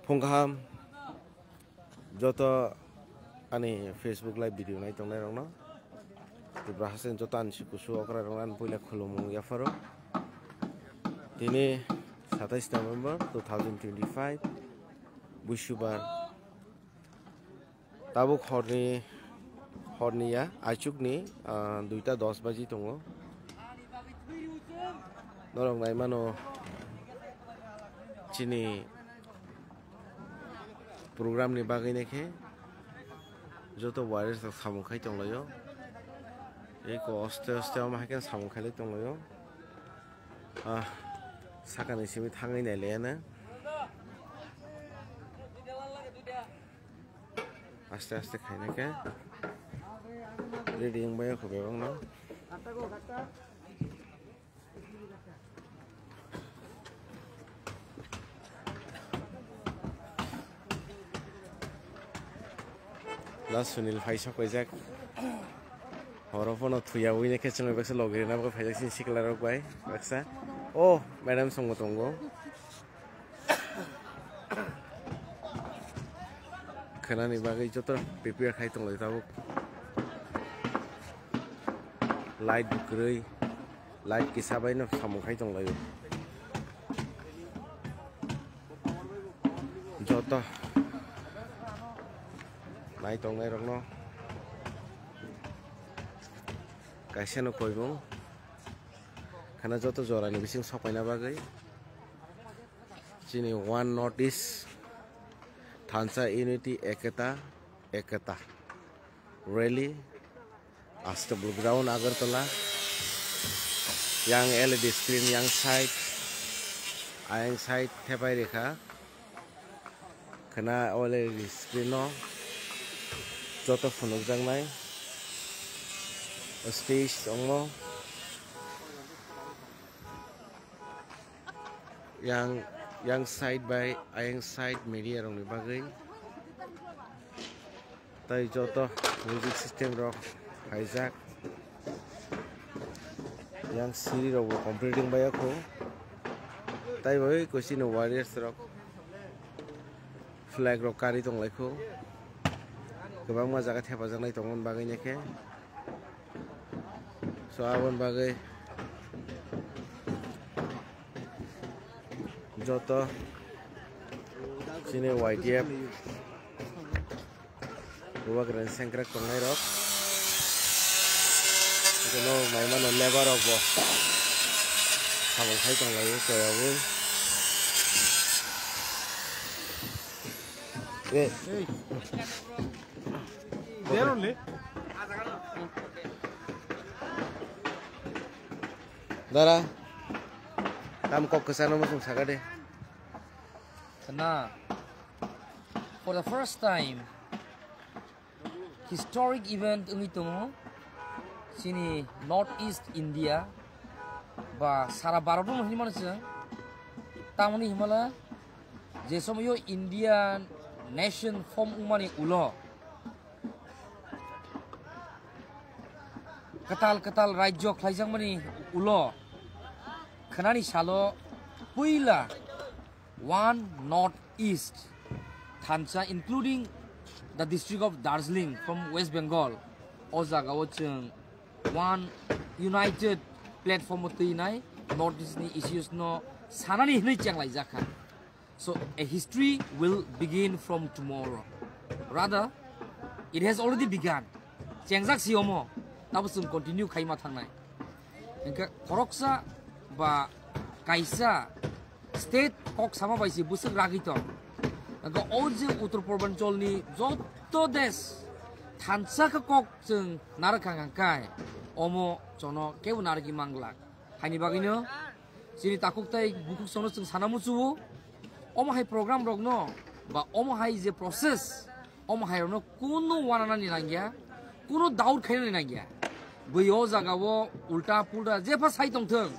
Phongkham joto ani Facebook live video nai tongnai rong no tibra hasen joto an sikusu okra rong an puila khulumung yafaro dini 27 November 2025 Bushubar tabuk horniya achukni 2:10 baji tongo norong nai mano chini program ni bagai nekhe joto wireless tak samung khai tonglayo eko oste ma haken samung khai tonglayo sakani simi thangai nai lena aste aste khaine ke ready yang bayo khobe bang no last Sunil Faisal Koizak Horofono Tuya Wine Kitchen of Login of Faisal in Siklar Way, Vaxa. Oh, Madam Songotongo Kanani Bagay Jotter, prepare Haiton Little Light Gray, Light Kisabine of Samukhaiton Layo Jota. Nai tong nai rong no kaisa no koibong khana joto jora ni bising sopaina bagai chini one notice thansa unity ekata rally astable ground agartala yang LED screen yang side ayang side thepai rekha khana LED screen no joto phonok jangnai stage ongmo yang side by ayang side media rong ni bagai tai joto music system rok hijack yang siri rok completing by ako tai bai kosino warriors rok flag rok kari tong laiko गोबां मोजाङै हेफाजाबनाय दंमोन बागैनिखे स' आबन बागै जत चिने YDF गोबां सेंग्रा दंनाय रक जोंनो माइमानो लेबार रक बो साबंखाय दंलायो जयावबो There only. Dara, kamu kok kesana masuk sagade? Karena for the first time, historic event ini tuh sini Northeast India, bah Sara Barat pun masih mana sih? Tamu nih malah, jesomo Indian nation form umani ulo. Ketal rajo khlaijang mani ulo khanani salo puila one northeast thansa including the district of Darjeeling from West Bengal ojaga ochung one united platform otinai northeast ni issues no sanani hnai changlai jakha so a history will begin from tomorrow rather it has already begun chengjak siomo Tabusum continue kaima thangnai. Engka koroksa ba kaisa state kok sama baisi busuk ragito. Engka oje Uttar Purbanchal ni joto des thansa ka kok jeng narakang angkai omo jono keu naragi manglak. Haini bagino sini takuk tai bukuk sono jeng sanamusu omo hai program rogno ba omo hai je process omo hai rono kuno wanana ni nangya kuno daur khaina ni nangya Boyo jagawo ulta pulta jepa sai tongthong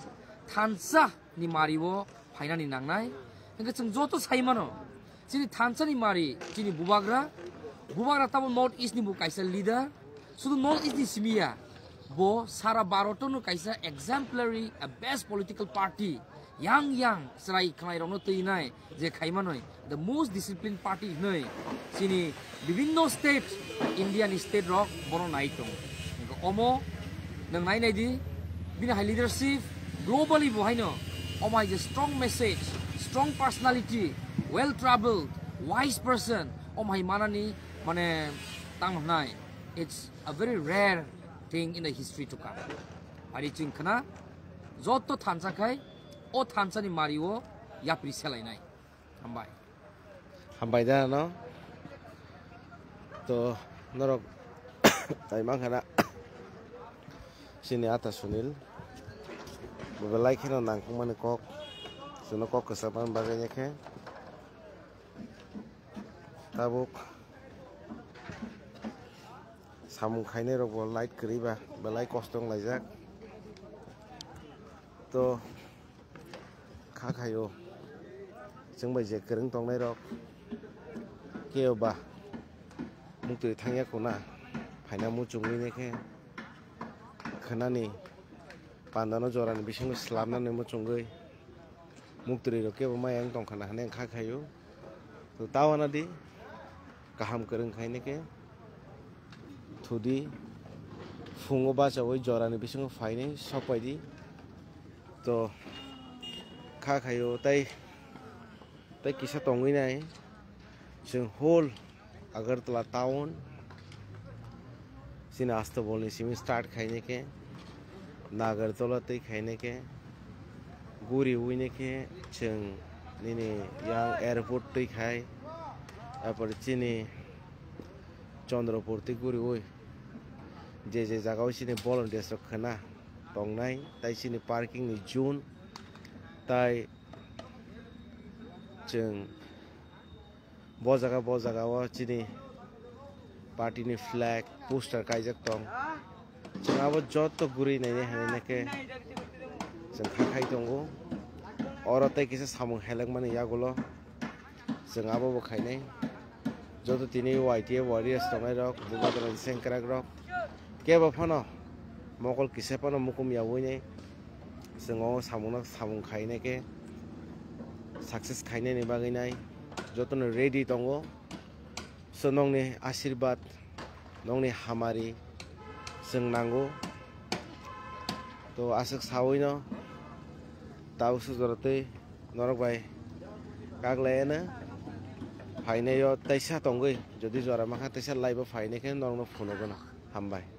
thansa ni mariwo phaina ni nangnai engka chung joto sai mano chini thansa ni mari chini bubagra tabo north east ni bu kaisa leader sudu north east ni simia bo sara baroto no kaisa exemplary a best political party yang serai khlai rong no tui nai je khaima noi the most disciplined party noi sini bibinno state Indian state rock bono nai tong omo nang nai nai di bina high leadership globally bohaino oma is a strong message strong personality well traveled wise person oma manani mane tang nai it's a very rare thing in the history to come ari chung khana joto thansa khai o thansa ni mario yapri selai nai hambai da no to norok tai mang khana sini ata sunil bobelai khina nang khumane kok suno kok kesapan bagainya ke tabuk samung khaine rok bo light kriba belai kostong laijak to kha khayo जों bai je kereng tongnai rok keo ba mukti thangya kona phaina mu chungni nekhe khanani pandano jorani bisingo slamnani mu chungoi muktri ro kebo mayang tongkhana hane kha khayo to tawana di kaham kereng khaine ke thudi fungo ba chawai jorani bisingo phaine sopaidi to kha khayo tai kisa tongui nai जों whole Agartala town sin asta bolni simi start khaine ke Nagartala tei khaine ke guri uine ke जों nini yang airport tei khai apar chini Chandrapur tei guri oi je jagao sini volunteers rok khana tongnai tai sini parking ni zone tai जों bojaga o chini party ni flag poster kaijak tong जों abo joto guri nai hane ke जों khai tongo oro tai kisa samung helak mane yagulo जों abo bo khainai joto tini YTA warriors tongai rok bugadran sengkrak rok kebo phano mokol kisa phano mukum yawui nei जों o samung khaine ke success khaine ni bagai nai jotone ready tongo so nongni ashirwad nongni hamari जों nango to asuk sawoi no tau sujorate norok bai kaglaena phaine yo taisa tongoi jodi jora makha taisa laibo phaine ke norno phunogono hambai